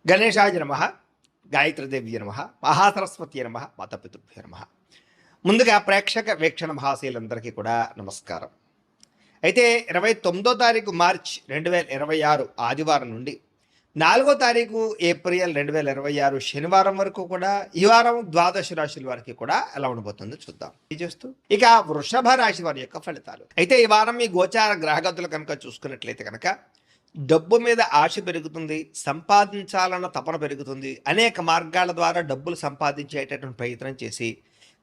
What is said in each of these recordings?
గణేశాయ నమః, గాయత్రీదేవ్య నమః, మహాసరస్వతి నమః, మాతాపితృభ్యో నమః. ముందుగా ప్రేక్షక వీక్షణ మహాశయులందరికీ కూడా నమస్కారం. అయితే 29వ తారీఖు మార్చ్ 2026 ఆదివారం నుండి 4వ తారీఖు ఏప్రిల్ 2026 శనివారం వరకు కూడా ఈ వారం ద్వాదశ రాశుల వారికి కూడా ఎలా ఉండబోతుందో చూద్దాం. చేస్తూ ఇక వృషభ రాశి వారి యొక్క ఫలితాలు. అయితే ఈ వారం మీ గోచార గ్రహగతులు కనుక చూసుకున్నట్లయితే కనుక డబ్బు మీద ఆశ పెరుగుతుంది, సంపాదించాలన్న తపన పెరుగుతుంది. అనేక మార్గాల ద్వారా డబ్బులు సంపాదించేటటువంటి ప్రయత్నం చేసి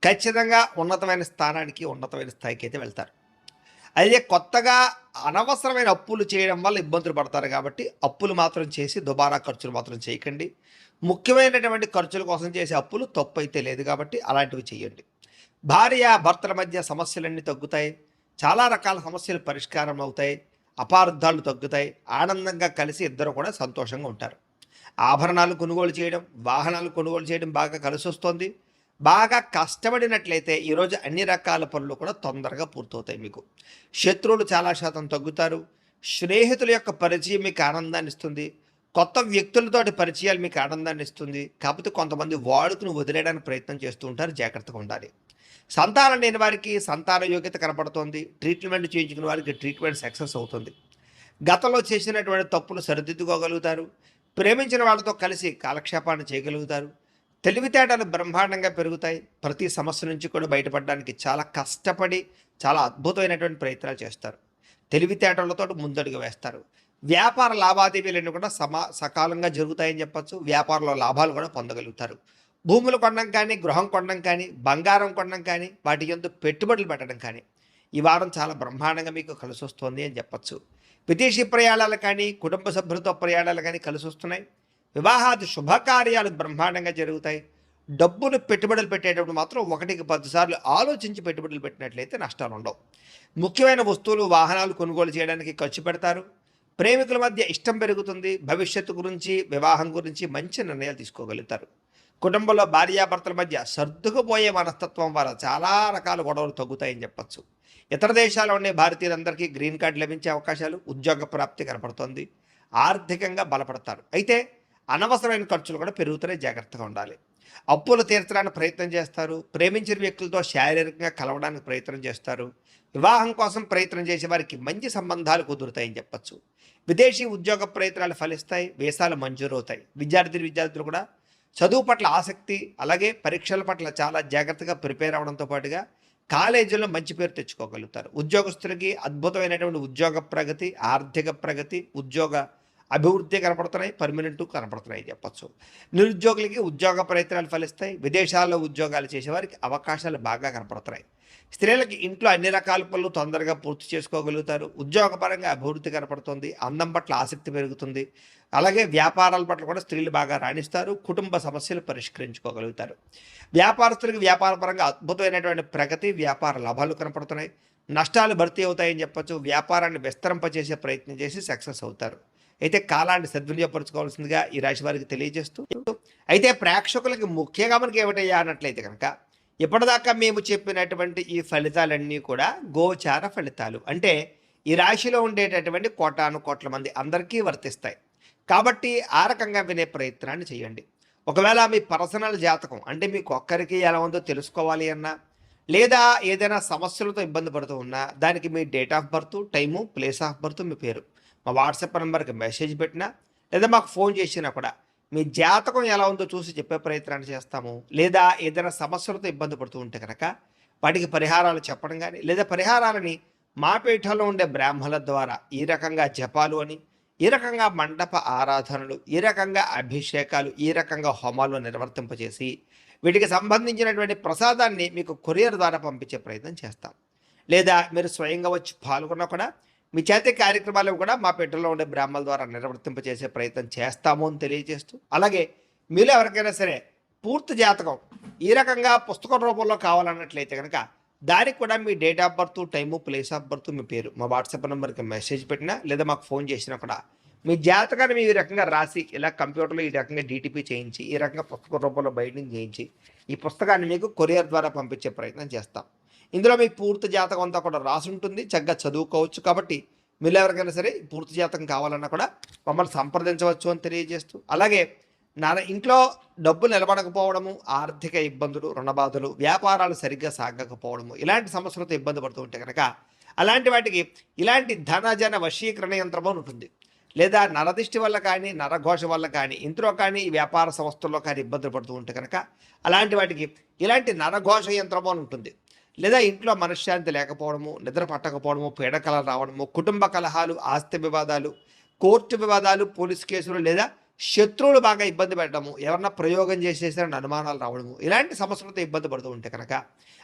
ఖచ్చితంగా ఉన్నతమైన స్థానానికి, ఉన్నతమైన స్థాయికి అయితే వెళ్తారు. అయితే కొత్తగా అనవసరమైన అప్పులు చేయడం వల్ల ఇబ్బందులు పడతారు కాబట్టి అప్పులు మాత్రం చేసి దుబారా ఖర్చులు మాత్రం చేయకండి. ముఖ్యమైనటువంటి ఖర్చుల కోసం చేసే అప్పులు తప్పు అయితే లేదు కాబట్టి అలాంటివి చేయండి. భార్య భర్తల మధ్య సమస్యలన్నీ తగ్గుతాయి, చాలా రకాల సమస్యలు పరిష్కారం అవుతాయి, అపార్థాలు తగ్గుతాయి, ఆనందంగా కలిసి ఇద్దరు కూడా సంతోషంగా ఉంటారు. ఆభరణాలు కొనుగోలు చేయడం, వాహనాలు కొనుగోలు చేయడం బాగా కలిసి వస్తుంది. బాగా కష్టపడినట్లయితే ఈరోజు అన్ని రకాల పనులు కూడా తొందరగా పూర్తవుతాయి. మీకు శత్రువులు చాలా శాతం తగ్గుతారు. స్నేహితుల యొక్క పరిచయం మీకు ఆనందాన్ని ఇస్తుంది. కొత్త వ్యక్తులతోటి పరిచయాలు మీకు ఆనందాన్ని ఇస్తుంది. కాకపోతే కొంతమంది వాడుకుని వదిలేయడానికి ప్రయత్నం చేస్తూ ఉంటారు, జాగ్రత్తగా ఉండాలి. సంతానం లేని వారికి సంతాన యోగ్యత కనపడుతోంది. ట్రీట్మెంట్ చేయించుకున్న వారికి ట్రీట్మెంట్ సక్సెస్ అవుతుంది. గతంలో చేసినటువంటి తప్పులు సరిదిద్దుకోగలుగుతారు. ప్రేమించిన వాళ్ళతో కలిసి కాలక్షేపాన్ని చేయగలుగుతారు. తెలివితేటలు బ్రహ్మాండంగా పెరుగుతాయి. ప్రతి సమస్య నుంచి కూడా బయటపడడానికి చాలా కష్టపడి చాలా అద్భుతమైనటువంటి ప్రయత్నాలు చేస్తారు. తెలివితేటలతో ముందడుగు వేస్తారు. వ్యాపార లావాదేవీలన్నీ కూడా సకాలంగా జరుగుతాయని చెప్పచ్చు. వ్యాపారంలో లాభాలు కూడా పొందగలుగుతారు. భూములు కొనడం కానీ, గృహం కొనడం కానీ, బంగారం కొనడం కానీ, వాటి యందు పెట్టుబడులు పెట్టడం కానీ ఈ వారం చాలా బ్రహ్మాండంగా మీకు కలిసి వస్తుంది అని చెప్పచ్చు. విదేశీ ప్రయాణాలు కానీ, కుటుంబ సభ్యులతో ప్రయాణాలు కానీ కలిసి వస్తున్నాయి. వివాహాది శుభకార్యాలు బ్రహ్మాండంగా జరుగుతాయి. డబ్బును పెట్టుబడులు పెట్టేటప్పుడు మాత్రం 1కి 10 సార్లు ఆలోచించి పెట్టుబడులు పెట్టినట్లయితే నష్టాలు ఉండవు. ముఖ్యమైన వస్తువులు, వాహనాలు కొనుగోలు చేయడానికి ఖర్చు పెడతారు. ప్రేమికుల మధ్య ఇష్టం పెరుగుతుంది. భవిష్యత్తు గురించి, వివాహం గురించి మంచి నిర్ణయాలు తీసుకోగలుగుతారు. కుటుంబంలో భార్యాభర్తల మధ్య సర్దుకుపోయే మనస్తత్వం వల్ల చాలా రకాల గొడవలు తగ్గుతాయని చెప్పచ్చు. ఇతర దేశాల్లో ఉండే భారతీయులందరికీ గ్రీన్ కార్డు లభించే అవకాశాలు, ఉద్యోగ ప్రాప్తి కనపడుతోంది. ఆర్థికంగా బలపడతారు. అయితే అనవసరమైన ఖర్చులు కూడా పెరుగుతున్నాయి, జాగ్రత్తగా ఉండాలి. అప్పులు తీర్చడానికి ప్రయత్నం చేస్తారు. ప్రేమించిన వ్యక్తులతో శారీరకంగా కలవడానికి ప్రయత్నం చేస్తారు. వివాహం కోసం ప్రయత్నం చేసే వారికి మంచి సంబంధాలు కుదురుతాయని చెప్పచ్చు. విదేశీ ఉద్యోగ ప్రయత్నాలు ఫలిస్తాయి. వీసాలు మంజూరవుతాయి. విద్యార్థులు కూడా చదువు పట్ల ఆసక్తి, అలాగే పరీక్షల పట్ల చాలా జాగ్రత్తగా ప్రిపేర్ అవ్వడంతో పాటుగా కాలేజీలో మంచి పేరు తెచ్చుకోగలుగుతారు. ఉద్యోగస్తులకి అద్భుతమైనటువంటి ఉద్యోగ ప్రగతి, ఆర్థిక ప్రగతి, ఉద్యోగ అభివృద్ధి కనపడుతున్నాయి. పర్మనెంట్ కనపడుతున్నాయి చెప్పచ్చు. నిరుద్యోగులకి ఉద్యోగ ప్రయత్నాలు ఫలిస్తాయి. విదేశాల్లో ఉద్యోగాలు చేసేవారికి అవకాశాలు బాగా కనపడుతున్నాయి. స్త్రీలకి ఇంట్లో అన్ని రకాల పనులు తొందరగా పూర్తి చేసుకోగలుగుతారు. ఉద్యోగపరంగా అభివృద్ధి కనపడుతుంది. అందం పట్ల ఆసక్తి పెరుగుతుంది. అలాగే వ్యాపారాల పట్ల కూడా స్త్రీలు బాగా రాణిస్తారు. కుటుంబ సమస్యలు పరిష్కరించుకోగలుగుతారు. వ్యాపారస్తులకు వ్యాపారపరంగా అద్భుతమైనటువంటి ప్రగతి, వ్యాపార లాభాలు కనపడుతున్నాయి. నష్టాలు భర్తీ అవుతాయని చెప్పచ్చు. వ్యాపారాన్ని విస్తరింపచేసే ప్రయత్నం చేసి సక్సెస్ అవుతారు. అయితే కాలాన్ని సద్వినియోగపరచుకోవాల్సిందిగా ఈ రాశి వారికి తెలియజేస్తూ, అయితే ప్రేక్షకులకి ముఖ్యంగా మనకి ఏమిటయ్యా అన్నట్లయితే కనుక ఇప్పటిదాకా మేము చెప్పినటువంటి ఈ ఫలితాలన్నీ కూడా గోచార ఫలితాలు. అంటే ఈ రాశిలో ఉండేటటువంటి కోటాను కోట్ల మంది అందరికీ వర్తిస్తాయి. కాబట్టి ఆ రకంగా వినే ప్రయత్నాన్ని చేయండి. ఒకవేళ మీ పర్సనల్ జాతకం అంటే మీకు ఒక్కరికి ఎలా ఉందో తెలుసుకోవాలి అన్నా, లేదా ఏదైనా సమస్యలతో ఇబ్బంది పడుతూ ఉన్నా దానికి మీ date of birth, time, place of birth, మీ పేరు మా వాట్సాప్ నెంబర్కి మెసేజ్ పెట్టినా, లేదా మాకు ఫోన్ చేసినా కూడా మీ జాతకం ఎలా ఉందో చూసి చెప్పే ప్రయత్నాన్ని చేస్తాము. లేదా ఏదైనా సమస్యలతో ఇబ్బంది పడుతూ ఉంటే కనుక వాటికి పరిహారాలు చెప్పడం కానీ, లేదా పరిహారాలని మా పీఠంలో ఉండే బ్రాహ్మణుల ద్వారా ఈ రకంగా జపాలు అని, ఈ రకంగా మండప ఆరాధనలు, ఈ రకంగా అభిషేకాలు, ఈ రకంగా హోమాలు నిర్వర్తింపజేసి వీటికి సంబంధించినటువంటి ప్రసాదాన్ని మీకు కొరియర్ ద్వారా పంపించే ప్రయత్నం చేస్తాం. లేదా మీరు స్వయంగా వచ్చి పాల్గొన్నా కూడా మీ చేతి కార్యక్రమాలు కూడా మా పెట్టెలో ఉండే బ్రాహ్మణుల ద్వారా నిర్వర్తింపచేసే ప్రయత్నం చేస్తాము అని తెలియజేస్తూ, అలాగే మీలో ఎవరికైనా సరే పూర్తి జాతకం ఈ రకంగా పుస్తకం రూపంలో కావాలన్నట్లయితే కనుక దానికి కూడా మీ date of birth, time, place of birth, మీ పేరు మా వాట్సాప్ నెంబర్కి మెసేజ్ పెట్టినా, లేదా మాకు ఫోన్ చేసినా కూడా మీ జాతకాన్ని ఈ రకంగా రాసి ఇలా కంప్యూటర్లో ఈ రకంగా డీటీపీ చేయించి, ఈ రకంగా పుస్తక రూపంలో బైండింగ్ చేయించి ఈ పుస్తకాన్ని మీకు కొరియర్ ద్వారా పంపించే ప్రయత్నం చేస్తాం. ఇందులో మీ పూర్తి జాతకం అంతా కూడా రాసి ఉంటుంది. చక్కగా చదువుకోవచ్చు. కాబట్టి మీరు ఎవరికైనా సరే పూర్తి జాతకం కావాలన్నా కూడా మమ్మల్ని సంప్రదించవచ్చు అని తెలియజేస్తూ, అలాగే ఇంట్లో డబ్బులు నిలబడకపోవడము, ఆర్థిక ఇబ్బందులు, రుణబాధలు, వ్యాపారాలు సరిగ్గా సాగకపోవడము, ఇలాంటి సమస్యలతో ఇబ్బంది పడుతూ ఉంటే కనుక అలాంటి వాటికి ఇలాంటి ధనజన వశీకరణ యంత్రము అని ఉంటుంది. లేదా నరదిష్టి వల్ల కానీ, నరఘోష వల్ల కానీ, ఇంట్లో కానీ, ఈ వ్యాపార సంస్థల్లో కానీ ఇబ్బందులు పడుతూ ఉంటే కనుక అలాంటి వాటికి ఇలాంటి నరఘోష యంత్రము అని ఉంటుంది. లేదా ఇంట్లో మనశ్శాంతి లేకపోవడము, నిద్ర పట్టకపోవడము, పీడకలలు రావడము, కుటుంబ కలహాలు, ఆస్తి వివాదాలు, కోర్టు వివాదాలు, పోలీస్ కేసులు, లేదా శత్రువులు బాగా ఇబ్బంది పెట్టడము, ఎవరన్నా ప్రయోగం చేసేసారని అనుమానాలు రావడము, ఇలాంటి సమస్యలతో ఇబ్బంది పడుతూ ఉంటే కనుక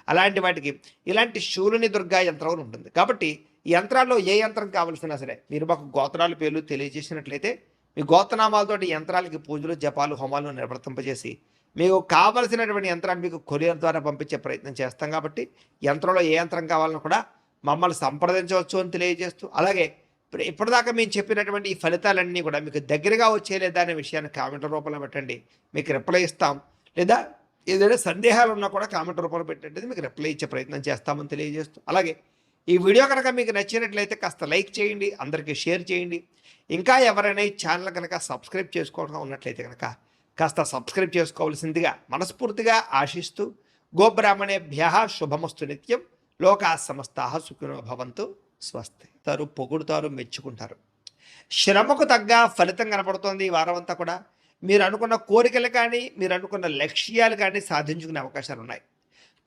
అలాంటి వాటికి ఇలాంటి శూలిని దుర్గా యంత్రం ఉంటుంది. కాబట్టి ఈ యంత్రాల్లో ఏ యంత్రం కావాల్సినా సరే మీరు మాకు గోత్రాల పేర్లు తెలియజేసినట్లయితే మీ గోత్రనామాలతోటి యంత్రాలకి పూజలు, జపాలు, హోమాలు నిర్వర్తింపజేసి మీకు కావలసినటువంటి యంత్రాన్ని మీకు కొరియర్ ద్వారా పంపించే ప్రయత్నం చేస్తాం. కాబట్టి యంత్రంలో ఏ యంత్రం కావాలన్నా కూడా మమ్మల్ని సంప్రదించవచ్చు అని తెలియజేస్తూ, అలాగే ఇప్పటిదాకా మేము చెప్పినటువంటి ఈ ఫలితాలన్నీ కూడా మీకు దగ్గరగా వచ్చేలేదా అనే విషయాన్ని కామెంట్ రూపంలో పెట్టండి, మీకు రిప్లై ఇస్తాం. లేదా ఏదైనా సందేహాలు ఉన్నా కూడా కామెంట్ రూపంలో పెట్టండి, మీకు రిప్లై ఇచ్చే ప్రయత్నం చేస్తామని తెలియజేస్తూ, అలాగే ఈ వీడియో కనుక మీకు నచ్చినట్లయితే కాస్త లైక్ చేయండి, అందరికీ షేర్ చేయండి. ఇంకా ఎవరైనా ఈ ఛానల్ కనుక సబ్స్క్రైబ్ చేసుకోవడం ఉన్నట్లయితే కనుక కాస్త సబ్స్క్రైబ్ చేసుకోవాల్సిందిగా మనస్ఫూర్తిగా ఆశిస్తూ, గోబ్రాహ్మణేభ్యః శుభమస్తు నిత్యం, లోకాః సమస్తాః సుఖినో భవంతు, స్వస్తి. పొగుడుతారు, మెచ్చుకుంటారు. శ్రమకు తగ్గ ఫలితం కనపడుతోంది ఈ వారం అంతా కూడా. మీరు అనుకున్న కోరికలు కానీ, మీరు అనుకున్న లక్ష్యాలు కానీ సాధించుకునే అవకాశాలు ఉన్నాయి.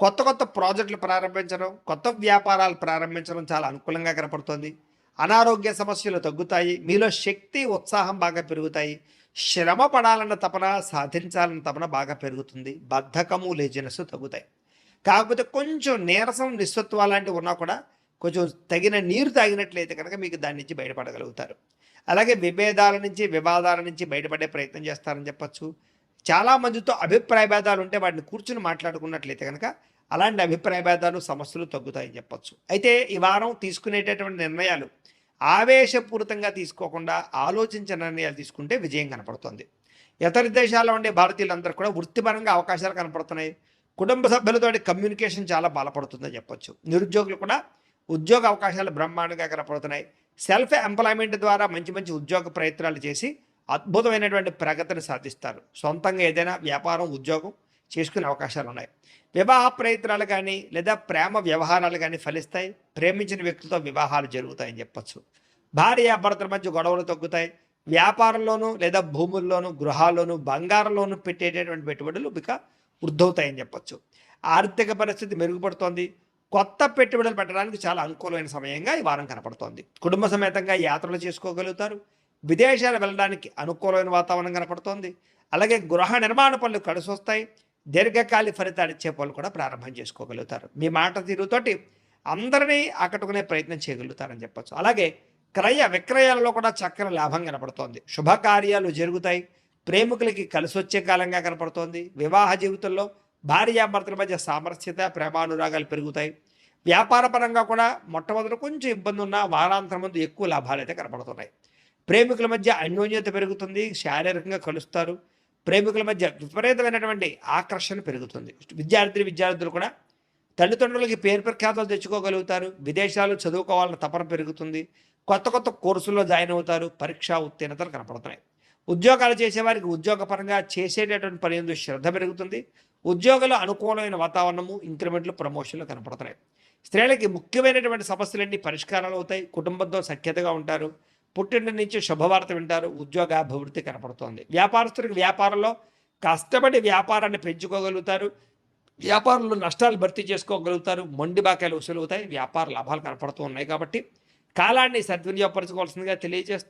కొత్త కొత్త ప్రాజెక్టులు ప్రారంభించడం, కొత్త వ్యాపారాలు ప్రారంభించడం చాలా అనుకూలంగా కనపడుతోంది. అనారోగ్య సమస్యలు తగ్గుతాయి, మీలో శక్తి, ఉత్సాహం బాగా పెరుగుతాయి. శ్రమ పడాలన్న తపన, సాధించాలన్న తపన బాగా పెరుగుతుంది. బద్ధకము, లేజినెస్ తగ్గుతాయి. కాకపోతే కొంచెం నీరసం, నిస్సత్వ లాంటివి ఉన్నా కూడా కొంచెం తగిన నీరు తాగినట్లయితే కనుక మీకు దాని నుంచి బయటపడగలుగుతారు. అలాగే విభేదాల నుంచి, వివాదాల నుంచి బయటపడే ప్రయత్నం చేస్తారని చెప్పచ్చు. చాలామందితో అభిప్రాయ భేదాలు ఉంటే వాటిని కూర్చుని మాట్లాడుకున్నట్లయితే కనుక అలాంటి అభిప్రాయ భేదాలు, సమస్యలు తగ్గుతాయని చెప్పచ్చు. అయితే ఈ వారం తీసుకునేటటువంటి నిర్ణయాలు ఆవేశపూరితంగా తీసుకోకుండా ఆలోచించిన నిర్ణయాలు తీసుకుంటే విజయం కనపడుతుంది. ఇతర దేశాల్లో ఉండే భారతీయులందరూ కూడా వృత్తిపరంగా అవకాశాలు కనపడుతున్నాయి. కుటుంబ సభ్యులతో కమ్యూనికేషన్ చాలా బలపడుతుందని చెప్పచ్చు. నిరుద్యోగులు కూడా ఉద్యోగ అవకాశాలు బ్రహ్మాండంగా కనపడుతున్నాయి. సెల్ఫ్ ఎంప్లాయ్మెంట్ ద్వారా మంచి మంచి ఉద్యోగ ప్రయత్నాలు చేసి అద్భుతమైనటువంటి ప్రగతిని సాధిస్తారు. సొంతంగా ఏదైనా వ్యాపారం, ఉద్యోగం చేసుకునే అవకాశాలు ఉన్నాయి. వివాహ ప్రయత్నాలు కానీ, లేదా ప్రేమ వ్యవహారాలు కానీ ఫలిస్తాయి. ప్రేమించిన వ్యక్తులతో వివాహాలు జరుగుతాయని చెప్పచ్చు. భార్యాభర్తల మధ్య గొడవలు తగ్గుతాయి. వ్యాపారంలోనూ, లేదా భూముల్లోనూ, గృహాల్లోనూ, బంగారంలోనూ పెట్టేటటువంటి పెట్టుబడులు ఇక వృద్ధవుతాయని చెప్పచ్చు. ఆర్థిక పరిస్థితి మెరుగుపడుతోంది. కొత్త పెట్టుబడులు పెట్టడానికి చాలా అనుకూలమైన సమయంగా ఈ వారం కనపడుతోంది. కుటుంబ సమేతంగా యాత్రలు చేసుకోగలుగుతారు. విదేశాలు వెళ్ళడానికి అనుకూలమైన వాతావరణం కనపడుతోంది. అలాగే గృహ నిర్మాణ పనులు కలిసి వస్తాయి. దీర్ఘకాలిక ఫలితాలు ఇచ్చే పనులు కూడా ప్రారంభం చేసుకోగలుగుతారు. మీ మాట తీరుతోటి అందరినీ ఆకట్టుకునే ప్రయత్నం చేయగలుగుతారని చెప్పచ్చు. అలాగే క్రయ విక్రయాలలో కూడా చక్కని లాభం కనపడుతోంది. శుభకార్యాలు జరుగుతాయి. ప్రేమికులకి కలిసి వచ్చే కాలంగా కనపడుతోంది. వివాహ జీవితంలో భార్యాభర్తల మధ్య సామరస్యత, ప్రేమానురాగాలు పెరుగుతాయి. వ్యాపార పరంగా కూడా మొట్టమొదటి కొంచెం ఇబ్బంది ఉన్న వారాంతరం ముందు ఎక్కువ లాభాలు అయితే కనపడుతున్నాయి. ప్రేమికుల మధ్య అన్యోన్యత పెరుగుతుంది. శారీరకంగా కలుస్తారు. ప్రేమికుల మధ్య విపరీతమైనటువంటి ఆకర్షణ పెరుగుతుంది. విద్యార్థులు కూడా తల్లిదండ్రులకి పేరు ప్రఖ్యాతలు తెచ్చుకోగలుగుతారు. విదేశాలు చదువుకోవాలన్న తపన పెరుగుతుంది. కొత్త కొత్త కోర్సుల్లో జాయిన్ అవుతారు. పరీక్షా ఉత్తీర్ణతలు కనపడుతున్నాయి. ఉద్యోగాలు చేసేవారికి ఉద్యోగపరంగా చేసేటటువంటి పని ఎందు శ్రద్ధ పెరుగుతుంది. ఉద్యోగంలో అనుకూలమైన వాతావరణము, ఇంక్రిమెంట్లు, ప్రమోషన్లు కనపడుతున్నాయి. స్త్రీలకి ముఖ్యమైనటువంటి సమస్యలన్నీ పరిష్కారాలు అవుతాయి. కుటుంబంతో సఖ్యతగా ఉంటారు. పుట్టింటి నుంచి శుభవార్త వింటారు. ఉద్యోగాభివృద్ధి కనపడుతోంది. వ్యాపారస్తులకు వ్యాపారంలో కష్టపడి వ్యాపారాన్ని పెంచుకోగలుగుతారు. వ్యాపారంలో నష్టాలు భర్తీ చేసుకోగలుగుతారు. మొండి బాకాయలు వసూలు అవుతాయి. వ్యాపార లాభాలు కనపడుతూ ఉన్నాయి. కాబట్టి కాలాన్ని సద్వినియోగపరచుకోవాల్సిందిగా తెలియజేస్తారు.